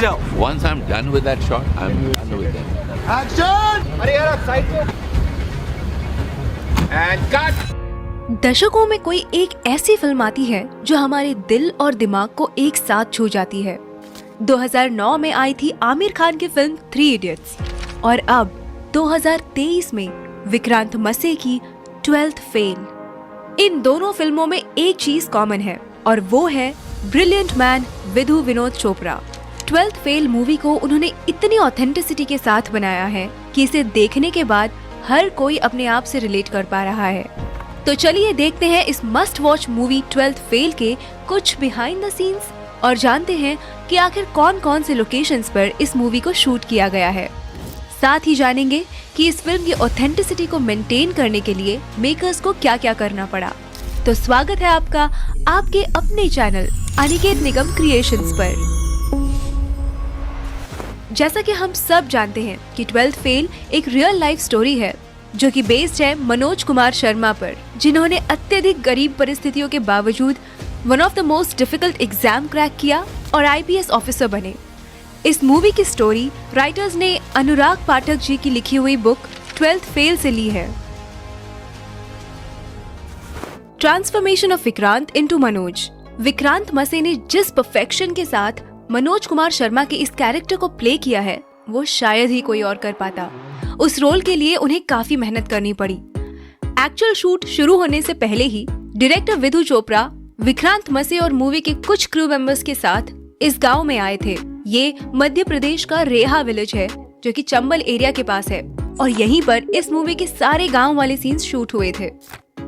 जाओ। Once I'm done with that shot, I'm done with them. Action! अरे यार आप साइड को। And cut! दशकों में कोई एक ऐसी फिल्म आती है जो हमारे दिल और दिमाग को एक साथ छू जाती है। 2009 में आई थी आमिर खान की फिल्म 3 इडियट्स और अब 2023 में विक्रांत मसे की 12th फेल। इन दोनों फिल्मों में एक चीज कॉमन है और वो है brilliant man Vidhu Vinod Chopra. 12th fail movie को उन्होंने इतनी ऑथेंटिसिटी के साथ बनाया है कि इसे देखने के बाद हर कोई अपने आप से रिलेट कर पा रहा है। तो चलिए देखते हैं इस must watch movie 12th fail के कुछ बिहाइंड द सीन्स और जानते हैं कि आखिर कौन कौन से लोकेशंस पर इस मूवी को शूट किया गया है। साथ ही जानेंगे कि इस फिल्म की ऑथेंटिसिटी को मेंटेन करने के लिए मेकर्स को क्या क्या करना पड़ा। तो स्वागत है आपका आपके अपने चैनल अनिकेत निगम क्रिएशंस पर। जैसा कि हम सब जानते हैं कि 12th फेल एक रियल लाइफ स्टोरी है जो कि बेस्ड है मनोज कुमार शर्मा पर, जिन्होंने अत्यधिक गरीब परिस्थितियों के बावजूद one of the most difficult exam crack किया और IPS ऑफिसर बने। इस मूवी की स्टोरी राइटर्स ने अनुराग पाठक जी की लिखी हुई बुक 12th फेल से ली है। Transformation of Vikrant into Manoj. Vikrant मसे ने जिस परफेक्शन के साथ मनोज कुमार शर्मा के इस कैरेक्टर को प्ले किया है वो शायद ही कोई और कर पाता। उस रोल के लिए उन्हें काफी मेहनत करनी पड़ी। एक्चुअल शूट शुरू होने से पहले ही डायरेक्टर विधु चोपड़ा विक्रांत मसे और मूवी के कुछ क्रू मेंबर्स के साथ इस गांव में आए थे। ये मध्य प्रदेश का रेहा विलेज है जो कि चंबल एरिया के पास है और यहीं पर इस मूवी के सारे गांव वाले सीन्स शूट हुए थे।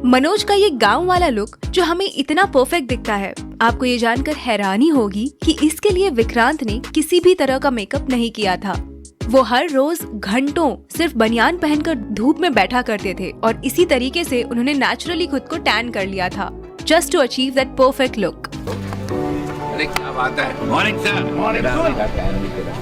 मनोज का ये गांव वाला लुक जो हमें इतना परफेक्ट दिखता है, आपको ये जानकर हैरानी होगी कि इसके लिए विक्रांत ने किसी भी तरह का मेकअप नहीं किया था। वो हर रोज घंटों सिर्फ बनियान पहनकर धूप में बैठा करते थे और इसी तरीके से उन्होंने नेचुरली खुद को टैन कर लिया था just to achieve that perfect look. अरे क्या बात है? Morning sir.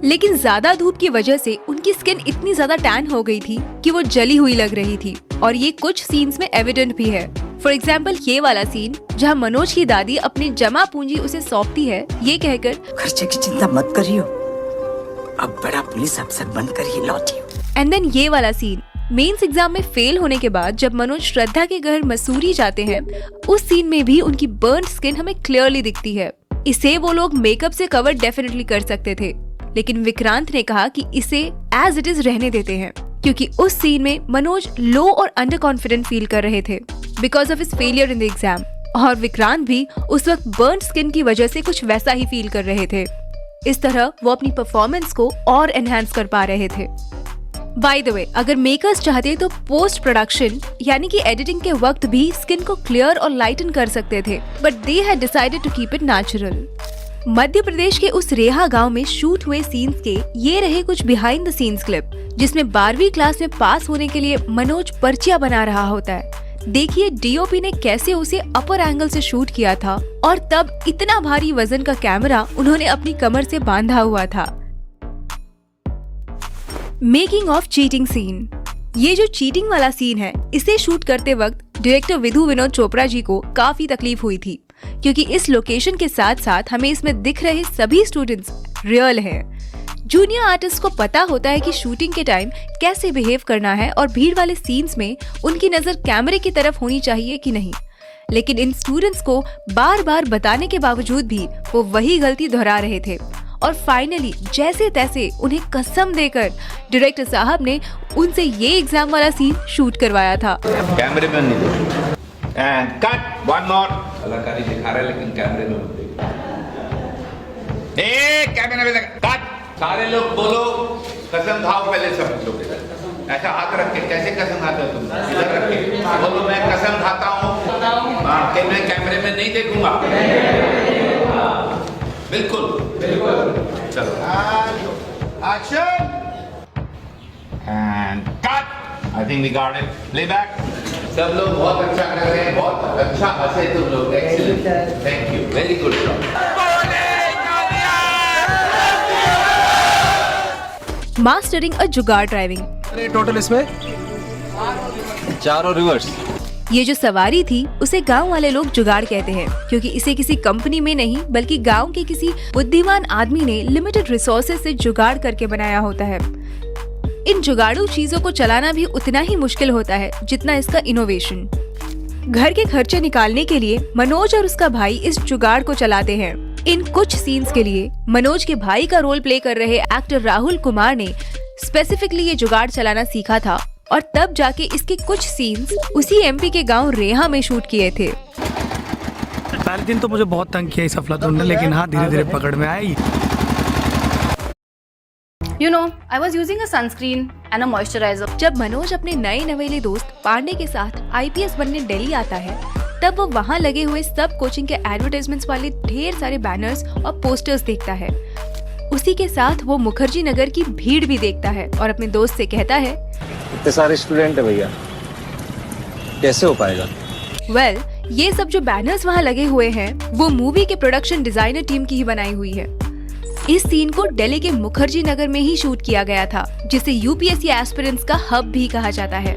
लेकिन ज्यादा धूप की वजह से उनकी स्किन इतनी ज्यादा टैन हो गई थी कि वो जली हुई लग रही थी और ये कुछ सीन्स में एविडेंट भी है। फॉर एग्जाम्पल ये वाला सीन जहाँ मनोज की दादी अपनी जमा पूंजी उसे सौंपती है ये कहकर खर्चे की चिंता मत करियो, अब बड़ा पुलिस अफसर बनकर ही लौटियो। एंड देन ये वाला सीन मेंस एग्जाम में फेल होने के बाद जब मनोज श्रद्धा के घर मसूरी जाते हैं, उस सीन में भी उनकी बर्न स्किन हमें क्लियरली दिखती है। इसे वो लोग मेकअप से कवर डेफिनेटली कर सकते थे, लेकिन विक्रांत ने कहा कि इसे एज इट इज रहने देते हैं क्योंकि उस सीन में मनोज लो और अंडर कॉन्फिडेंट फील कर रहे थे because of his failure in the exam और विक्रांत भी उस वक्त बर्न स्किन की वजह से कुछ वैसा ही फील कर रहे थे। इस तरह वो अपनी परफॉर्मेंस को और एनहांस कर पा रहे थे। बाय द वे, अगर मेकर्स चाहते तो पोस्ट प्रोडक्शन यानी कि एडिटिंग के वक्त भी स्किन को क्लियर और लाइटन कर सकते थे, but they had decided to keep it natural. Madhya Pradesh के उस रेहा गांव में शूट हुए सीन्स के ये रहे कुछ बिहाइंड द सीन्स क्लिप जिसमें 12वीं क्लास में पास होने के लिए मनोज पर्चियां बना रहा होता है। देखिए DOP ने कैसे उसे अपर एंगल से शूट किया था और तब इतना भारी वजन का कैमरा उन्होंने अपनी कमर से बांधा हुआ था। Making of cheating scene. ये जो चीटिंग वाला सीन है इसे शूट करते वक्त डायरेक्टर विधु विनोद चोपड़ा जी को काफी तकलीफ हुई थी क्योंकि इस लोकेशन के साथ साथ हमें इसमें दिख रहे सभी स्टूडेंट्स रियल हैं। जूनियर आर्टिस्ट को पता होता है कि शूटिंग के टाइम कैसे बिहेव करना है और भीड़ वाले सीन्स में उनकी नजर कैमरे की तरफ होनी चाहिए कि नहीं, लेकिन इन स्टूडेंट्स को बार बार बताने के बावजूद भी वो वही गलती दोहरा रहे थे और फाइनली जैसे तैसे उन्हें कसम देकर डायरेक्टर साहब ने उनसे ये एग्जाम वाला सीन शूट करवाया था। कैमरे में नहीं देखो। And cut, one more. कलाकारी दिखा रहा है लेकिन कैमरे में मत देखो। कैमरे में कट। सारे लोग बोलो कसम खाओ पहले सब लोग। ऐसा हाथ रख के कैसे कसम खाते हो तुम? इधर रख के बोलो मैं कसम खाता हूँ कि मैं कैमरे में नहीं देखूंगा। बिल्कुल बिल्कुल। चलो action and cut. I think we got it. Playback. सब लोग बहुत अच्छा कर रहे हैं, बहुत अच्छा हंसे तुम लोग। Excellent, thank you, very good job. Mastering a jugaad driving. Total इसमें 4 और रिवर्स। ये जो सवारी थी उसे गांव वाले लोग जुगाड़ कहते हैं, क्योंकि इसे किसी कंपनी में नहीं बल्कि गांव के किसी बुद्धिमान आदमी ने लिमिटेड रिसोर्सेज से जुगाड़ करके बनाया होता है। इन जुगाड़ू चीजों को चलाना भी उतना ही मुश्किल होता है जितना इसका इनोवेशन। घर के खर्चे निकालने के लिए मनोज और उसका भाई इस जुगाड़ को चलाते हैं। इन कुछ सीन्स के लिए मनोज के भाई का रोल प्ले कर रहे एक्टर राहुल कुमार ने स्पेसिफिकली ये जुगाड़ चलाना सीखा था और तब जाके इसके कुछ सीन्स उसी एमपी के गांव रेहा में शूट किए थे। पहले दिन तो मुझे बहुत तंग किया इस अफलातून ने, लेकिन हाँ धीरे धीरे पकड़ में आई। You know, I was using a sunscreen and a moisturizer. जब मनोज अपने नए नवेले दोस्त पांडे के साथ आईपीएस बनने दिल्ली आता है, तब वो वहाँ लगे हुए सब कोचिंग के एडवर्टाइजमेंट्स वाले ढेर सारे बैनर्स और पोस्टर्स देखता है। उसी के साथ वो मुखर्जी नगर की भीड़ भी देखता है और अपने दोस्त से कहता है, इतने सारे स्टूडेंट है भैया, कैसे हो पाएगा? वेल, ये सब जो बैनर्स वहाँ लगे हुए हैं वो मूवी के प्रोडक्शन डिजाइनर टीम की ही बनाई हुई है। इस सीन को दिल्ली के मुखर्जी नगर में ही शूट किया गया था, जिसे यूपीएससी एस्पिरेंट्स का हब भी कहा जाता है।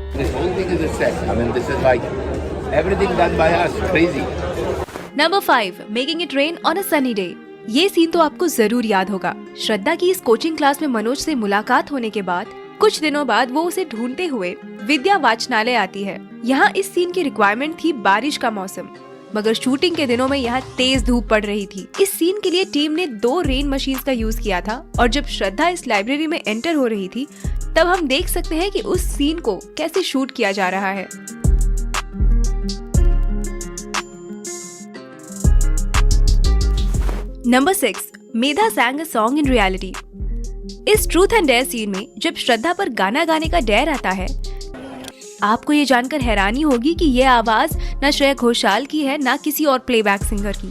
Number 5, making it rain on a sunny day. ये सीन तो आपको जरूर याद होगा। श्रद्धा की इस कोचिंग क्लास में मनोज से मुलाकात होने के बाद कुछ दिनों बाद वो उसे ढूंढते हुए विद्या वाचनालय आती है। यहाँ इस सीन की रिक्वायरमेंट थी बारिश का मौसम, मगर शूटिंग के दिनों में यहाँ तेज धूप पड़ रही थी। इस सीन के लिए टीम ने 2 रेन मशीन्स का यूज किया था और जब श्रद्धा इस लाइब्रेरी में एंटर हो रही थी तब हम देख सकते हैं कि उस सीन को कैसे शूट किया जा रहा है। Number 6, Medha sang a song in reality। इस ट्रूथ एंड डेयर सीन में जब श्रद्धा पर गाना गाने का डेयर आता है, आपको ये जानकर हैरानी होगी कि ये आवाज न श्रेया घोषाल की है न किसी और प्लेबैक सिंगर की,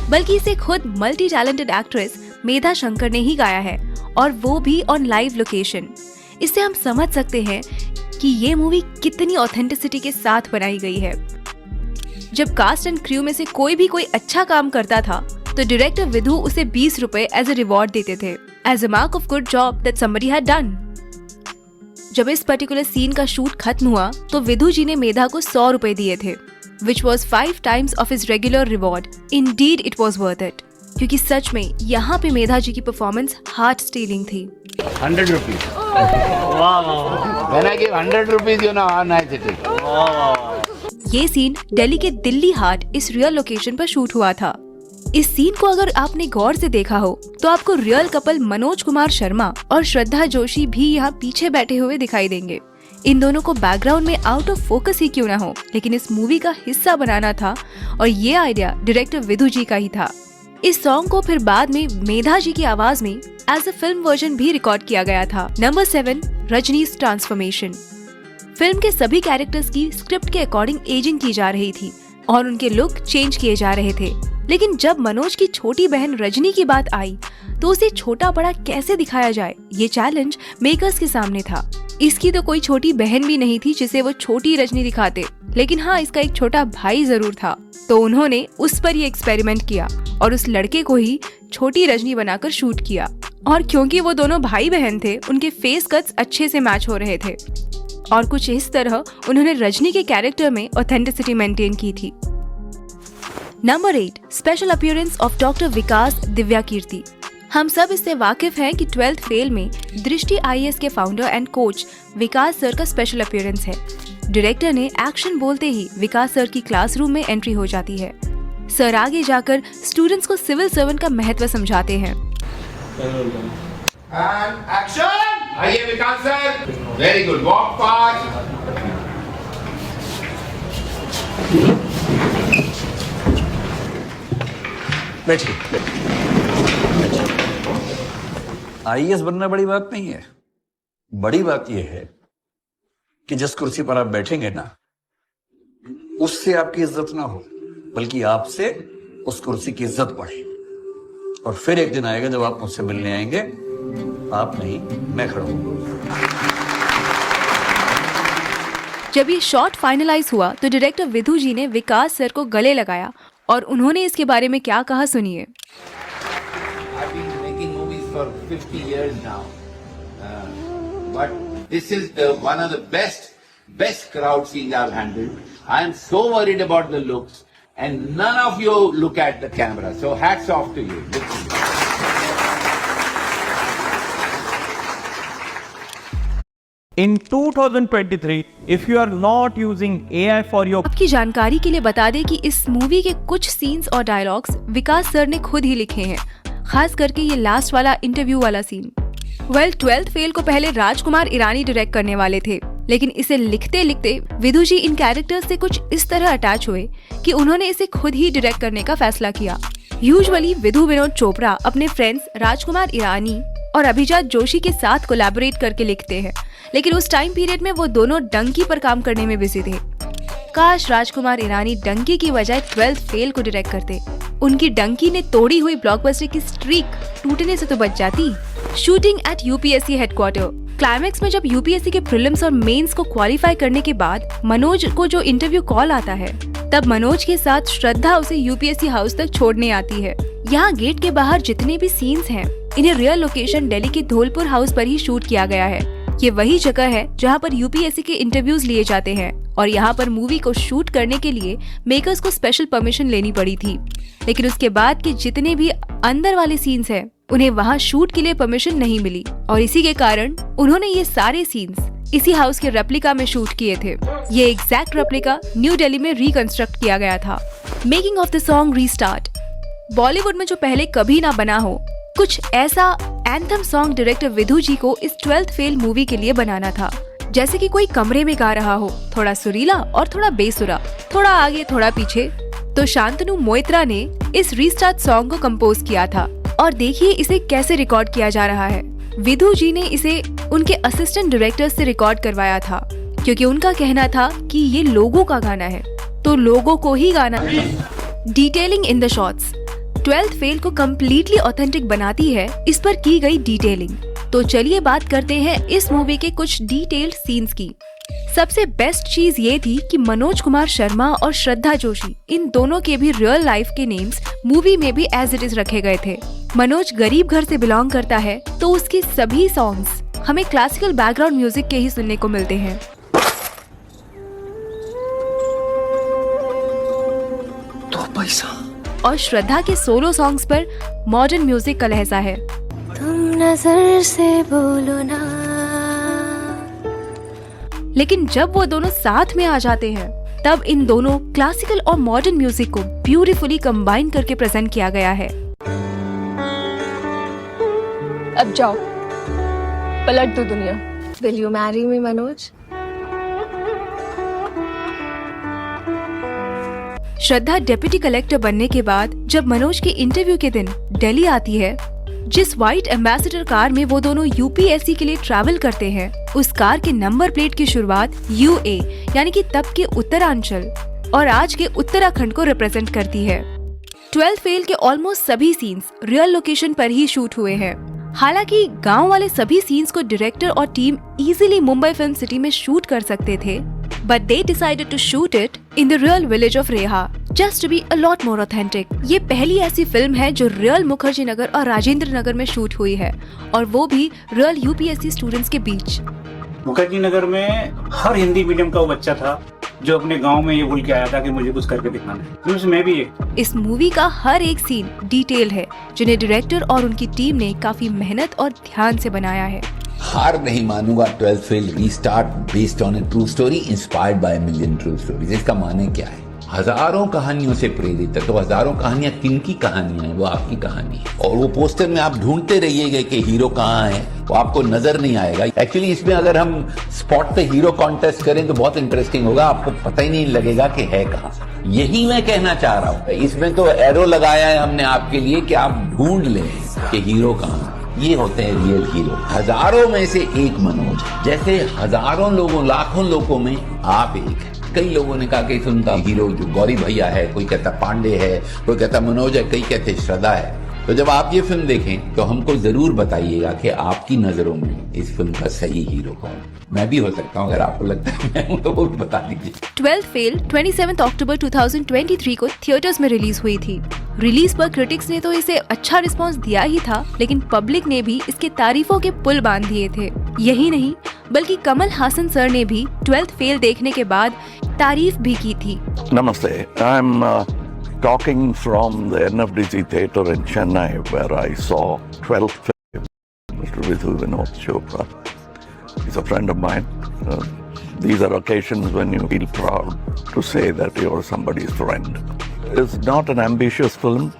बल्कि इसे खुद मल्टी टैलेंटेड एक्ट्रेस मेधा शंकर ने ही गाया है, और वो भी ऑन लाइव लोकेशन। इससे हम समझ सकते हैं कि ये मूवी कितनी ऑथेंटिसिटी के साथ बनाई गई है। जब कास्ट एंड क्रू में से कोई अच्छा काम करता था तो डायरेक्टर विधु उसे 20 रुपए एज अ रिवॉर्ड देते थे, as a mark of good job that somebody had done. जब इस पर्टिकुलर सीन का शूट खत्म हुआ तो विधु जी ने मेधा को 100 रुपए दिए थे, which was 5 times of his regular reward. Indeed, it was worth it. क्योंकि सच में यहाँ पे मेधा जी की परफॉर्मेंस हार्ट स्टीलिंग थी। 100 rupees. When I give 100 rupees, you know how nice it is. ये सीन दिल्ली के दिल्ली हाट इस रियल लोकेशन पर शूट हुआ था। इस सीन को अगर आपने गौर से देखा हो तो आपको रियल कपल मनोज कुमार शर्मा और श्रद्धा जोशी भी यहाँ पीछे बैठे हुए दिखाई देंगे। इन दोनों को बैकग्राउंड में आउट ऑफ फोकस ही क्यों ना हो, लेकिन इस मूवी का हिस्सा बनाना था और ये आइडिया डायरेक्टर विधु जी का ही था। इस सॉन्ग को फिर बाद में मेधा जी की आवाज में एज अ फिल्म वर्जन भी रिकॉर्ड किया गया था। Number 7, Rajneesh transformation. फिल्म के सभी कैरेक्टर्स की स्क्रिप्ट के अकॉर्डिंग एजिंग की जा रही थी और उनके लुक चेंज किए जा रहे थे, लेकिन जब मनोज की छोटी बहन रजनी की बात आई तो उसे छोटा बड़ा कैसे दिखाया जाए, ये चैलेंज मेकर्स के सामने था। इसकी तो कोई छोटी बहन भी नहीं थी जिसे वो छोटी रजनी दिखाते, लेकिन हाँ इसका एक छोटा भाई जरूर था, तो उन्होंने उस पर ये एक्सपेरिमेंट किया और उस लड़के को ही छोटी रजनी बनाकर शूट किया। और क्योंकि वो दोनों भाई बहन थे, उनके फेस कट्स अच्छे से मैच हो रहे थे और कुछ इस तरह उन्होंने रजनी के कैरेक्टर में ऑथेंटिसिटी मेंटेन की थी। Number 8, special appearance of doctor Vikas Divyakirti. हम सब इससे वाकिफ हैं कि 12th फेल में दृष्टि IAS के founder and coach Vikas sir का स्पेशल अपीयरेंस है। डायरेक्टर ने एक्शन बोलते ही विकास सर की क्लासरूम में एंट्री हो जाती है। सर आगे जाकर स्टूडेंट्स को सिविल सर्वेंट का महत्व समझाते हैं। And action! आइए Vikas sir, very good, walk fast. बैठिए। IAS बनना बड़ी बात नहीं है, बड़ी बात यह है कि जिस कुर्सी पर आप बैठेंगे ना, उससे आपकी इज्जत ना हो, बल्कि आपसे उस कुर्सी की इज्जत बढ़े। और फिर एक दिन आएगा जब आप मुझसे मिलने आएंगे, आप नहीं मैं खड़ा हूंगा। जब ये शॉट फाइनलाइज हुआ तो डायरेक्टर विधु जी ने विकास सर को गले लगाया और उन्होंने इसके बारे में क्या कहा, सुनिए। I've been making movies for 50 years now, but this is one of the best crowd scenes I've handled. I am so worried about the looks, and none of you look at the camera. So hats off to you. Literally. In 2023, if you are not using AI for your आपकी जानकारी के लिए बता दें कि इस movie के कुछ सीन्स और डायलॉग्स विकास सर ने खुद ही लिखे हैं, खास करके ये लास्ट वाला इंटरव्यू वाला सीन। 12th फेल को पहले राजकुमार ईरानी डायरेक्ट करने वाले थे, लेकिन इसे लिखते लिखते विधु जी इन कैरेक्टर्स से कुछ इस तरह अटैच हुए कि उन्होंने इसे खुद ही डायरेक्ट करने का फैसला किया। यूजुअली विधु विनोद चोपड़ा अपने फ्रेंड्स राजकुमार ईरानी और अभिजात जोशी के साथ कोलैबोरेट करके लिखते हैं, लेकिन उस टाइम पीरियड में वो दोनों डंकी पर काम करने में बिजी थे। काश राजकुमार ईरानी डंकी की बजाय 12th फेल को डायरेक्ट करते। उनकी डंकी ने तोड़ी हुई ब्लॉकबस्टर की स्ट्रीक टूटने से तो बच जाती। Shooting at UPSC headquarter. Climax में जब यूपीएससी के प्रीलिम्स और मेंस को क्वालिफाई करने के बाद मनोज को जो इंटरव्यू कॉल आता है, तब मनोज के साथ श्रद्धा उसे यूपीएससी हाउस तक छोड़ने आती है। यहाँ गेट के बाहर जितने भी सीन्स हैं, इन्हें रियल लोकेशन दिल्ली के धौलपुर हाउस पर ही शूट किया गया है। ये वही जगह है जहाँ पर यूपीएससी के इंटरव्यूज लिए जाते हैं, और यहाँ पर मूवी को शूट करने के लिए मेकर्स को स्पेशल परमिशन लेनी पड़ी थी। लेकिन उसके बाद के जितने भी अंदर वाले सीन्स हैं, उन्हें वहाँ शूट के लिए परमिशन नहीं मिली, और इसी के कारण उन्होंने ये सारे सीन्स इसी हाउस के रेप्लिका में शूट किए थे। ये एग्जैक्ट रेप्लिका न्यू दिल्ली में रिकंस्ट्रक्ट किया गया था। Making of the song restart. Bollywood में जो पहले कभी ना बना हो, कुछ ऐसा एंथम सॉन्ग डायरेक्टर विधु जी को इस 12th फेल मूवी के लिए बनाना था। जैसे कि कोई कमरे में गा रहा हो, थोड़ा सुरीला और थोड़ा बेसुरा, थोड़ा आगे थोड़ा पीछे। तो शांतनु मोइत्रा ने इस रीस्टार्ट सॉन्ग को कंपोज किया था, और देखिए इसे कैसे रिकॉर्ड किया जा रहा है। विधु जी ने इसे उनके असिस्टेंट डायरेक्टर से रिकॉर्ड करवाया था, क्योंकि उनका कहना था कि ये लोगों का गाना है, तो लोगों को ही गाना है। Detailing in the shots. 12th fail को कम्प्लीटली ऑथेंटिक बनाती है इस पर की गई डिटेलिंग। तो चलिए बात करते हैं इस मूवी के कुछ डिटेल्ड सीन्स की। सबसे बेस्ट चीज ये थी कि मनोज कुमार शर्मा और श्रद्धा जोशी, इन दोनों के भी रियल लाइफ के नेम्स मूवी में भी एज इट इज रखे गए थे। मनोज गरीब घर से बिलोंग करता है, तो उसके सभी सॉन्ग्स हमें क्लासिकल बैकग्राउंड म्यूजिक के ही सुनने को मिलते हैं। तो पैसा और श्रद्धा के सोलो सॉन्ग्स पर मॉडर्न म्यूजिक का लहजा है। तुम नजर से बोलो ना। लेकिन जब वो दोनों साथ में आ जाते हैं, तब इन दोनों क्लासिकल और मॉडर्न म्यूजिक को ब्यूटीफुली कंबाइन करके प्रेजेंट किया गया है। अब जाओ, पलट दो दुनिया। Will you marry me, Manoj? Shraddha deputy collector बनने के बाद जब मनोज के इंटरव्यू के दिन दिल्ली आती है, जिस व्हाइट एम्बेसडर कार में वो दोनों यूपीएससी के लिए ट्रैवल करते हैं, उस कार के नंबर प्लेट की शुरुआत यूए यानी कि तब के उत्तरांचल और आज के उत्तराखंड को रिप्रेजेंट करती है। 12th फेल के ऑलमोस्ट सभी सीन्स रियल लोकेशन पर ही शूट हुए हैं। हालांकि गांव वाले सभी सीन्स को डायरेक्टर और team easily Mumbai film city में शूट कर सकते थे, but they decided to shoot it in the real village of Reha, just to be a lot more authentic. ये पहली ऐसी फिल्म है जो रियल मुखर्जी नगर और राजेंद्र नगर में शूट हुई है, और वो भी रियल यूपीएससी स्टूडेंट्स के बीच। मुखर्जी नगर में हर हिंदी मीडियम का वो बच्चा था जो अपने गांव में ये बोल के आया था कि मुझे कुछ करके दिखाना है। उसमें भी एक इस मूवी का हर एक सीन डिटेल है, जिन्हें डायरेक्टर और उनकी टीम ने काफी मेहनत और ध्यान से बनाया है। हार नहीं मानूंगा 12th fail restart based on A true story inspired by million true stories. इसका माने क्या है? हजारों कहानियों से प्रेरित है, तो हजारों कहानियां किनकी कहानियां हैं? वो आपकी कहानी है। और वो पोस्टर में आप ढूंढते रहिएगा कि हीरो कहाँ है, वो आपको नजर नहीं आएगा। एक्चुअली इसमें अगर हम स्पॉट पे हीरो कॉन्टेस्ट करें तो बहुत इंटरेस्टिंग होगा, आपको पता ही नहीं लगेगा कि है कहाँ। यही मैं कहना चाह रहा हूँ। इसमें तो एरो लगाया है हमने आपके लिए कि आप ढूंढ लें कि हीरो कहाँ। ये होते हैं रियल हीरो। हजारों में से एक मनोज, जैसे हजारों लोगों लाखों लोगों में आप एक है। कई लोगों ने कहा कि सुनता हीरो जो गौरी भैया है, कोई कहता पांडे है, कोई कहता मनोज है, कई कहते श्रद्धा है। तो जब आप ये फिल्म देखें तो हमको जरूर बताइएगा कि आपकी नजरों में इस फिल्म का सही हीरो कौन। मैं भी हो सकता हूँ, अगर आपको लगता है मैं हूँ तो वो भी बता दीजिए। 12th फेल 27 अक्टूबर 2023 को थिएटर्स में रिलीज हुई थी। रिलीज पर क्रिटिक्स ने तो इसे अच्छा रिस्पांस दिया ही था, लेकिन पब्लिक ने भी इसके तारीफों के पुल बांध दिए थे। यही नहीं, बल्कि कमल हासन सर ने भी 12th फेल देखने के बाद तारीफ भी की थी। Namaste. I'm talking from the NFDC Theatre in Chennai, where I saw 12th film, Mr. Vidhu Vinod Chopra. He's a friend of mine. These are occasions when you feel proud to say that you're somebody's friend. It's not an ambitious film,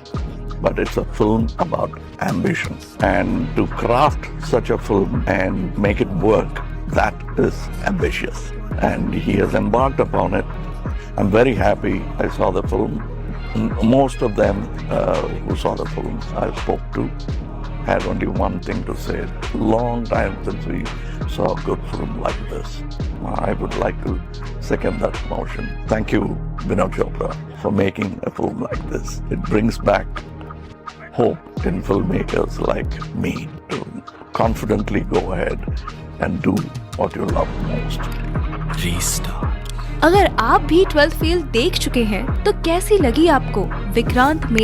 but it's a film about ambition. And to craft such a film and make it work, that is ambitious. And he has embarked upon it. I'm very happy I saw the film. Most of them who saw the film I spoke to had only one thing to say. Long time since we saw a good film like this. I would like to second that motion. Thank you, Vinod Chopra, for making a film like this. It brings back hope in filmmakers like me to confidently go ahead and do what you love most. Restart. अगर आप भी 12th fail देख चुके हैं तो कैसी लगी आपको विक्रांत में